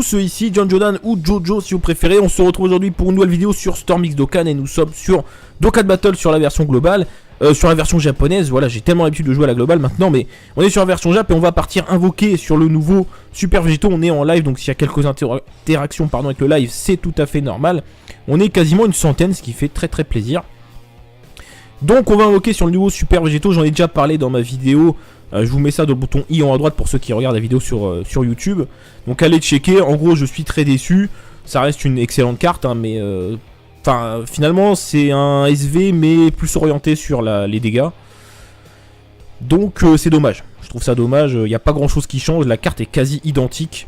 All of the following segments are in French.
tous, ici John Jordan ou Jojo si vous préférez. On se retrouve aujourd'hui pour une nouvelle vidéo sur Storm X Dokkan et nous sommes sur Dokkan Battle sur la version globale, sur la version japonaise. Voilà, j'ai tellement l'habitude de jouer à la globale maintenant, mais on est sur la version Jap et on va partir invoquer sur le nouveau Super Végéto. On est en live, donc s'il y a quelques interactions avec le live, c'est tout à fait normal. On est quasiment une centaine, ce qui fait très très plaisir. Donc on va invoquer sur le nouveau Super Végéto, j'en ai déjà parlé dans ma vidéo. Je vous mets ça dans le bouton i en haut à droite pour ceux qui regardent la vidéo sur YouTube. Donc allez checker, en gros je suis très déçu. Ça reste une excellente carte, hein, mais finalement c'est un SV mais plus orienté sur les dégâts. Donc c'est dommage, je trouve ça dommage, il n'y a pas grand chose qui change, la carte est quasi identique.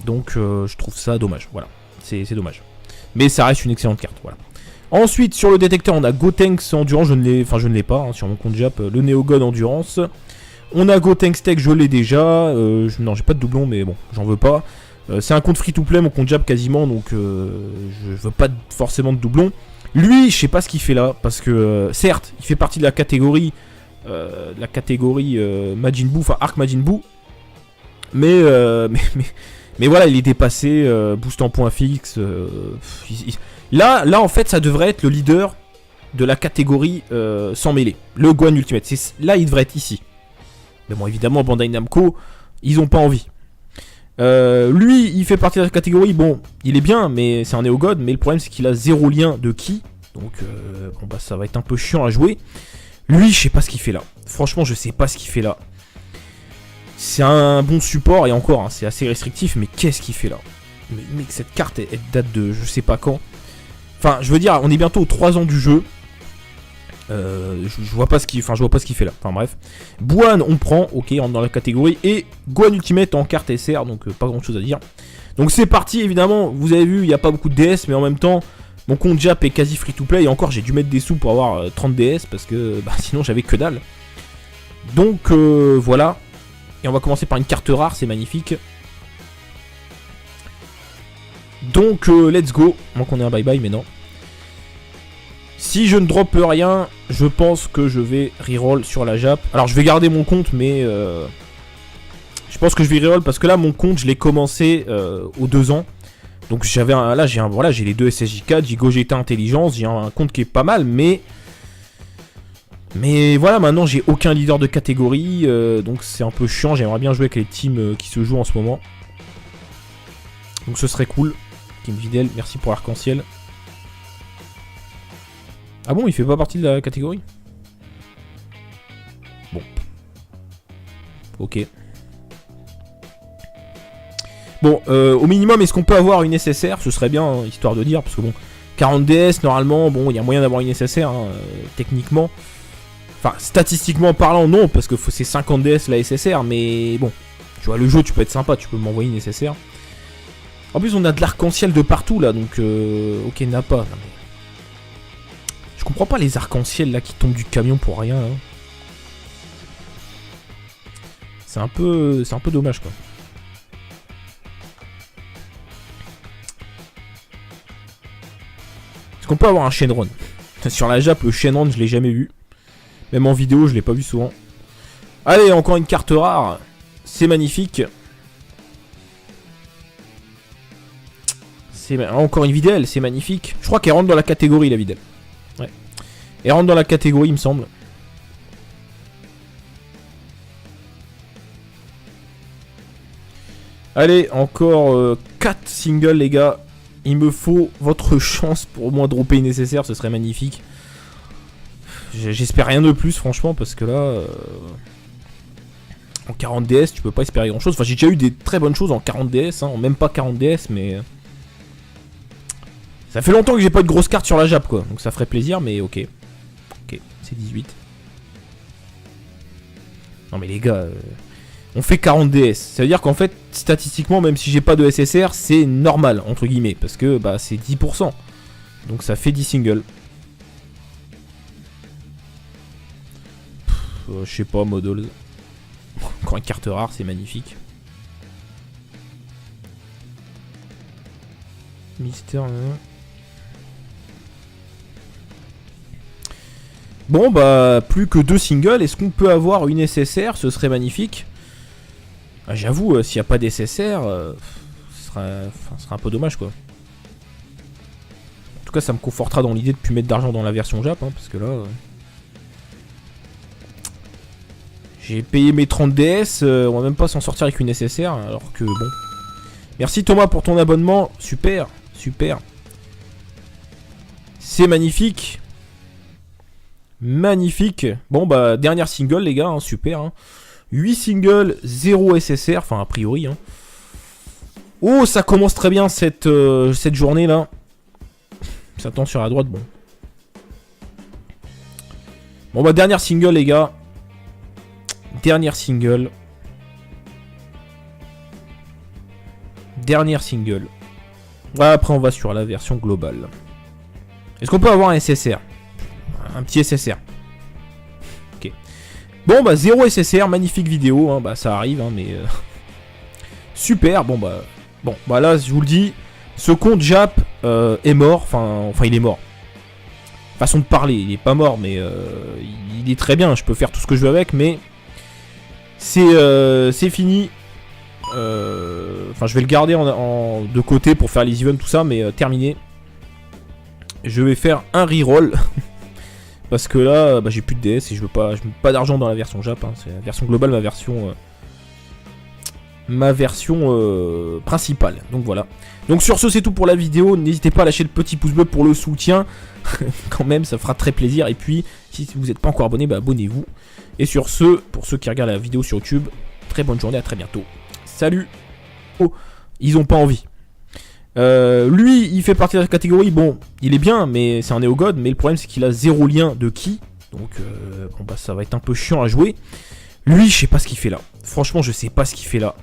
Donc je trouve ça dommage, voilà, c'est dommage. Mais ça reste une excellente carte, voilà. Ensuite sur le détecteur on a Gotenks Endurance, je ne l'ai pas hein, sur mon compte Jap, le Neogod Endurance. On a Gotenks Tech, je l'ai déjà, non j'ai pas de doublon mais bon j'en veux pas. C'est un compte free to play mon compte Jap quasiment, donc je veux pas forcément de doublon. Lui je sais pas ce qu'il fait là, parce que certes il fait partie de la catégorie Majin Buu, enfin Arc Majin Buu. Mais voilà, il est dépassé, boost en point fixe. Là en fait ça devrait être le leader de la catégorie sans mêlée, le Gohan Ultimate. Là il devrait être ici. Mais bon évidemment Bandai Namco, ils ont pas envie. Lui il fait partie de la catégorie, bon il est bien mais c'est un Neogod, mais le problème c'est qu'il a zéro lien de ki. Donc bon bah ça va être un peu chiant à jouer. Lui je sais pas ce qu'il fait là. Franchement je sais pas ce qu'il fait là. C'est un bon support et encore hein, c'est assez restrictif, mais qu'est-ce qu'il fait là? Mais cette carte elle date de je sais pas quand. Enfin je veux dire on est bientôt aux 3 ans du jeu. Je vois pas ce qu'il fait là. Enfin bref. Buan on prend, ok, on rentre dans la catégorie. Et Gohan Ultimate en carte SR, donc pas grand chose à dire. Donc c'est parti, évidemment, vous avez vu, il n'y a pas beaucoup de DS, mais en même temps, mon compte Jap est quasi free to play. Et encore j'ai dû mettre des sous pour avoir 30 DS, parce que sinon j'avais que dalle. Donc voilà. Et on va commencer par une carte rare, c'est magnifique. Donc let's go. Moi qu'on ait un bye bye, mais non. Si je ne droppe rien, je pense que je vais reroll sur la Jap. Alors je vais garder mon compte, mais je pense que je vais reroll parce que là mon compte je l'ai commencé aux 2 ans. Donc j'avais j'ai les 2 SSJ4, j'ai Gogeta Intelligence, j'ai un compte qui est pas mal, mais voilà, maintenant j'ai aucun leader de catégorie, donc c'est un peu chiant. J'aimerais bien jouer avec les teams qui se jouent en ce moment. Donc ce serait cool. Kim Videl, merci pour l'arc-en-ciel. Ah bon, il fait pas partie de la catégorie? Bon. Ok. Bon, au minimum, est-ce qu'on peut avoir une SSR? Ce serait bien, hein, histoire de dire, parce que bon, 40 DS, normalement, bon, il y a moyen d'avoir une SSR, hein, techniquement. Enfin, statistiquement parlant, non, parce que c'est 50 DS la SSR, mais bon, tu vois, le jeu, tu peux être sympa, tu peux m'envoyer une SSR. En plus, on a de l'arc-en-ciel de partout, là, donc, ok, n'a pas. Non, mais... Je comprends pas les arcs-en-ciel là qui tombent du camion pour rien. Hein. C'est un peu dommage quoi. Est-ce qu'on peut avoir un Shenron? Sur la Jap, le Shenron, je l'ai jamais vu. Même en vidéo, je l'ai pas vu souvent. Allez, encore une carte rare. C'est magnifique. Encore une Videl, c'est magnifique. Je crois qu'elle rentre dans la catégorie la Videl. Ouais. Elle rentre dans la catégorie, il me semble. Allez, encore 4 singles, les gars. Il me faut votre chance pour au moins dropper une nécessaire, ce serait magnifique. J'espère rien de plus, franchement, parce que là... en 40 DS, tu peux pas espérer grand chose. Enfin, j'ai déjà eu des très bonnes choses en 40 DS, hein, même pas 40 DS, mais... Ça fait longtemps que j'ai pas eu de grosse carte sur la Jap, quoi. Donc ça ferait plaisir, mais ok. Ok, c'est 18. Non mais les gars, on fait 40 DS. Ça veut dire qu'en fait, statistiquement, même si j'ai pas de SSR, c'est normal, entre guillemets. Parce que bah c'est 10%. Donc ça fait 10 singles. Je sais pas, Models. Encore une carte rare, c'est magnifique. Mystère... Bon bah plus que 2 singles, est-ce qu'on peut avoir une SSR? Ce serait magnifique. Ah, j'avoue, s'il n'y a pas d'SSR, ce ce sera un peu dommage quoi. En tout cas ça me confortera dans l'idée de plus mettre d'argent dans la version Jap, hein, parce que là... j'ai payé mes 30 DS, on va même pas s'en sortir avec une SSR, alors que bon... Merci Thomas pour ton abonnement, super, super. C'est magnifique. Magnifique. Bon bah dernière single les gars, hein, super. Hein. 8 singles, 0 SSR, enfin a priori. Hein. Oh ça commence très bien cette journée là. Ça tend sur la droite, bon. Bon bah dernière single les gars. Dernière single. Dernière single. Voilà, après on va sur la version globale. Est-ce qu'on peut avoir un SSR? Un petit SSR. Ok. Bon bah 0 SSR, magnifique vidéo, hein, bah ça arrive, hein, mais... super, bon bah là je vous le dis, ce compte Jap est mort, enfin il est mort. Façon de parler, il est pas mort, mais il est très bien, je peux faire tout ce que je veux avec, mais... c'est fini. Enfin je vais le garder de côté pour faire les events, tout ça, mais terminé. Je vais faire un reroll. Parce que là, bah, j'ai plus de DS et je veux pas d'argent dans la version Jap. Hein. C'est la version globale, ma version principale. Donc voilà. Donc sur ce, c'est tout pour la vidéo. N'hésitez pas à lâcher le petit pouce bleu pour le soutien. Quand même, ça fera très plaisir. Et puis, si vous n'êtes pas encore abonné, bah, abonnez-vous. Et sur ce, pour ceux qui regardent la vidéo sur YouTube, très bonne journée, à très bientôt. Salut. Oh, ils ont pas envie. Lui, il fait partie de la catégorie, bon, il est bien, mais c'est un néo-god, mais le problème c'est qu'il a 0 lien de ki, donc bon bah ça va être un peu chiant à jouer. Lui, je sais pas ce qu'il fait là, franchement je sais pas ce qu'il fait là.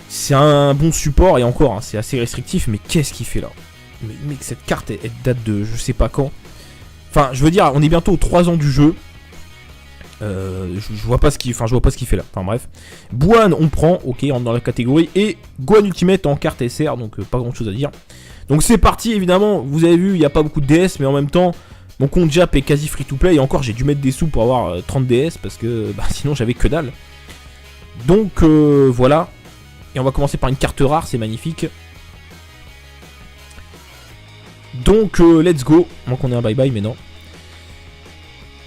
C'est un bon support, et encore, hein, c'est assez restrictif, mais qu'est-ce qu'il fait là? Mais cette carte, elle date de je sais pas quand. Enfin, je veux dire, on est bientôt aux 3 ans du jeu. Je vois pas ce qu'il fait là. Enfin bref. Buan on prend, ok, on rentre dans la catégorie. Et Gohan Ultimate en carte SR, donc pas grand chose à dire. Donc c'est parti, évidemment, vous avez vu, il n'y a pas beaucoup de DS, mais en même temps, mon compte Jap est quasi free to play. Et encore, j'ai dû mettre des sous pour avoir 30 DS, parce que bah, sinon j'avais que dalle. Donc voilà. Et on va commencer par une carte rare, c'est magnifique. Donc let's go. Moi qu'on ait un bye bye, mais non.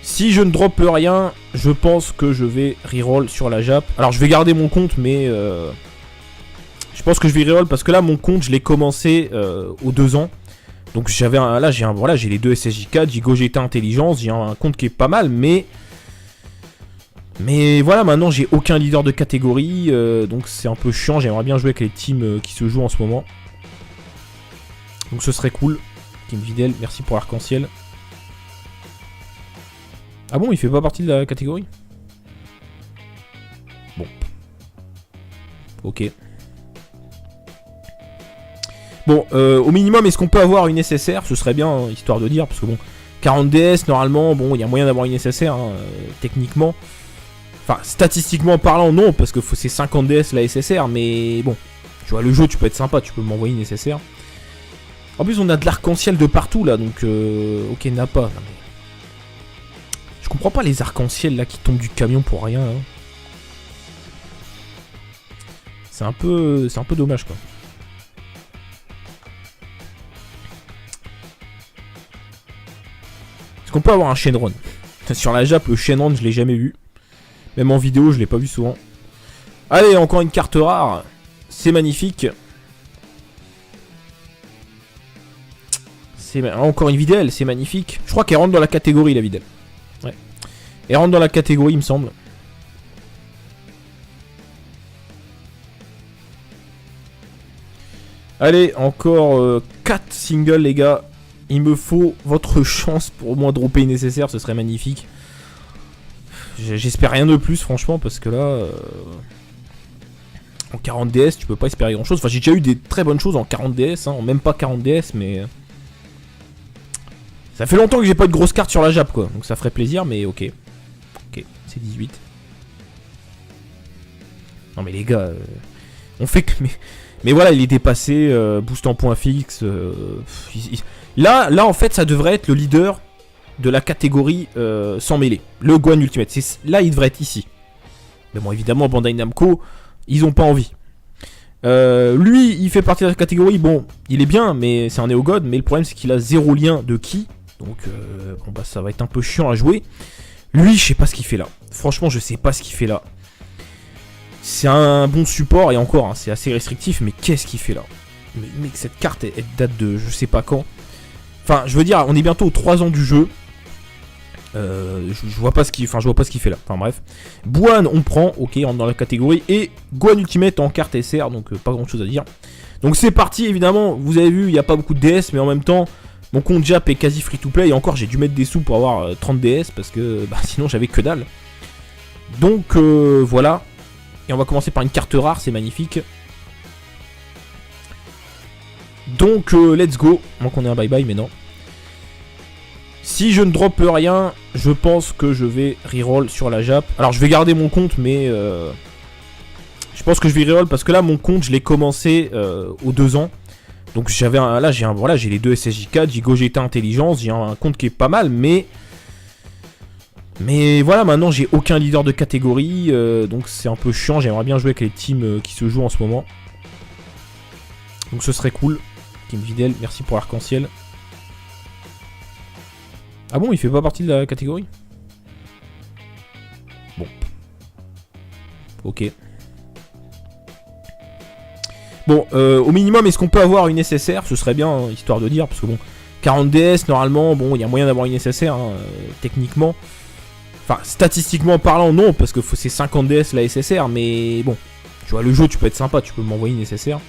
Si je ne droppe rien, je pense que je vais reroll sur la Jap. Alors je vais garder mon compte, mais je pense que je vais reroll parce que là mon compte je l'ai commencé aux 2 ans. Donc j'avais voilà, j'ai les deux SSJ4, j'ai Gogeta Intelligence, j'ai un compte qui est pas mal, mais voilà, maintenant j'ai aucun leader de catégorie, donc c'est un peu chiant. J'aimerais bien jouer avec les teams qui se jouent en ce moment. Donc ce serait cool. Kim Videl, merci pour l'arc-en-ciel. Ah bon, il fait pas partie de la catégorie? Bon. Ok. Bon, au minimum, est-ce qu'on peut avoir une SSR? Ce serait bien, hein, histoire de dire, parce que bon, 40 DS, normalement, bon, il y a moyen d'avoir une SSR, hein, techniquement. Enfin, statistiquement parlant, non, parce que c'est 50 DS la SSR, mais bon, tu vois, le jeu, tu peux être sympa, tu peux m'envoyer une SSR. En plus, on a de l'arc-en-ciel de partout, là, donc, ok, n'a pas. Je comprends pas les arcs-en-ciel là qui tombent du camion pour rien. Hein. C'est un peu dommage quoi. Est-ce qu'on peut avoir un Shenron? Sur la Jap, le Shenron, je l'ai jamais vu. Même en vidéo, je l'ai pas vu souvent. Allez, encore une carte rare. C'est magnifique. Encore une Videl, c'est magnifique. Je crois qu'elle rentre dans la catégorie la Videl. Ouais. Elle rentre dans la catégorie, il me semble. Allez, encore 4 singles, les gars. Il me faut votre chance pour au moins dropper une nécessaire, ce serait magnifique. J'espère rien de plus, franchement, parce que là... en 40 DS, tu peux pas espérer grand chose. Enfin, j'ai déjà eu des très bonnes choses en 40 DS, hein, en même pas 40 DS, mais... Ça fait longtemps que j'ai pas eu de grosses cartes sur la Jap, quoi. Donc ça ferait plaisir, mais ok. Ok, c'est 18. Non mais les gars, on fait que... Mais voilà, il est dépassé, boost en point fixe. Là, en fait, ça devrait être le leader de la catégorie sans mêlée. Le Gohan Ultimate. Là, il devrait être ici. Mais bon, évidemment, Bandai Namco, ils ont pas envie. Lui, il fait partie de la catégorie, bon, il est bien, mais c'est un Néo-God, mais le problème c'est qu'il a 0 lien de ki, donc bon bah ça va être un peu chiant à jouer. Lui, je sais pas ce qu'il fait là, franchement je sais pas ce qu'il fait là. C'est un bon support, et encore, hein, c'est assez restrictif, mais qu'est-ce qu'il fait là? Mais mec, cette carte, elle date de je sais pas quand. Enfin, je veux dire, on est bientôt aux 3 ans du jeu. Je vois pas ce qu'il fait là. Enfin bref. Bouane, on prend, ok, on rentre dans la catégorie. Et Gohan Ultimate en carte SR, donc pas grand chose à dire. Donc c'est parti, évidemment. Vous avez vu, il n'y a pas beaucoup de DS, mais en même temps, mon compte Jap est quasi free to play. Et encore, j'ai dû mettre des sous pour avoir 30 DS parce que bah, sinon j'avais que dalle. Donc voilà. Et on va commencer par une carte rare, c'est magnifique. Donc let's go. Moi qu'on ait un bye bye, mais non. Si je ne droppe rien, je pense que je vais reroll sur la Jap. Alors je vais garder mon compte, mais je pense que je vais reroll parce que là mon compte je l'ai commencé aux 2 ans. Donc j'avais voilà, j'ai les 2 SSJ4, j'ai Gogeta Intelligence, j'ai un compte qui est pas mal, mais voilà, maintenant j'ai aucun leader de catégorie, donc c'est un peu chiant. J'aimerais bien jouer avec les teams qui se jouent en ce moment. Donc ce serait cool. Team Videl, merci pour l'arc-en-ciel. Ah bon, il fait pas partie de la catégorie? Bon. Ok. Bon, au minimum, est-ce qu'on peut avoir une SSR? Ce serait bien, hein, histoire de dire, parce que bon, 40 DS, normalement, bon, il y a moyen d'avoir une SSR, hein, techniquement. Enfin, statistiquement parlant, non, parce que c'est 50 DS la SSR, mais bon, tu vois, le jeu, tu peux être sympa, tu peux m'envoyer une SSR.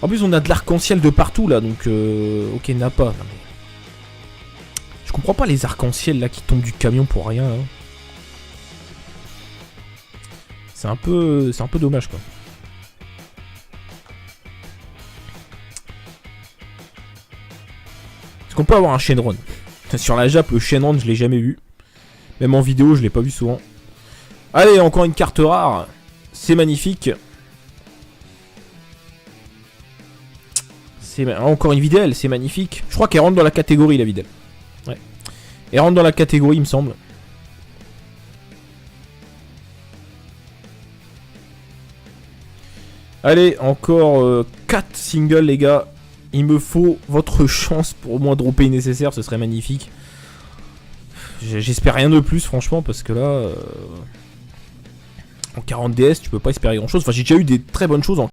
En plus, on a de l'arc-en-ciel de partout, là, donc, ok, n'a pas. Non, mais... Je comprends pas les arcs-en-ciel, là, qui tombent du camion pour rien, hein. C'est un peu dommage, quoi. Est-ce qu'on peut avoir un Shenron? Sur la Jap, le Shenron, je l'ai jamais vu. Même en vidéo, je l'ai pas vu souvent. Allez, encore une carte rare. C'est magnifique. Encore une Videl, c'est magnifique. Je crois qu'elle rentre dans la catégorie, la Videl. Ouais. Elle rentre dans la catégorie, il me semble. Allez, encore 4 singles, les gars. Il me faut votre chance pour au moins dropper une nécessaire, ce serait magnifique. J'espère rien de plus, franchement, parce que là... en 40 DS, tu peux pas espérer grand chose. Enfin, j'ai déjà eu des très bonnes choses en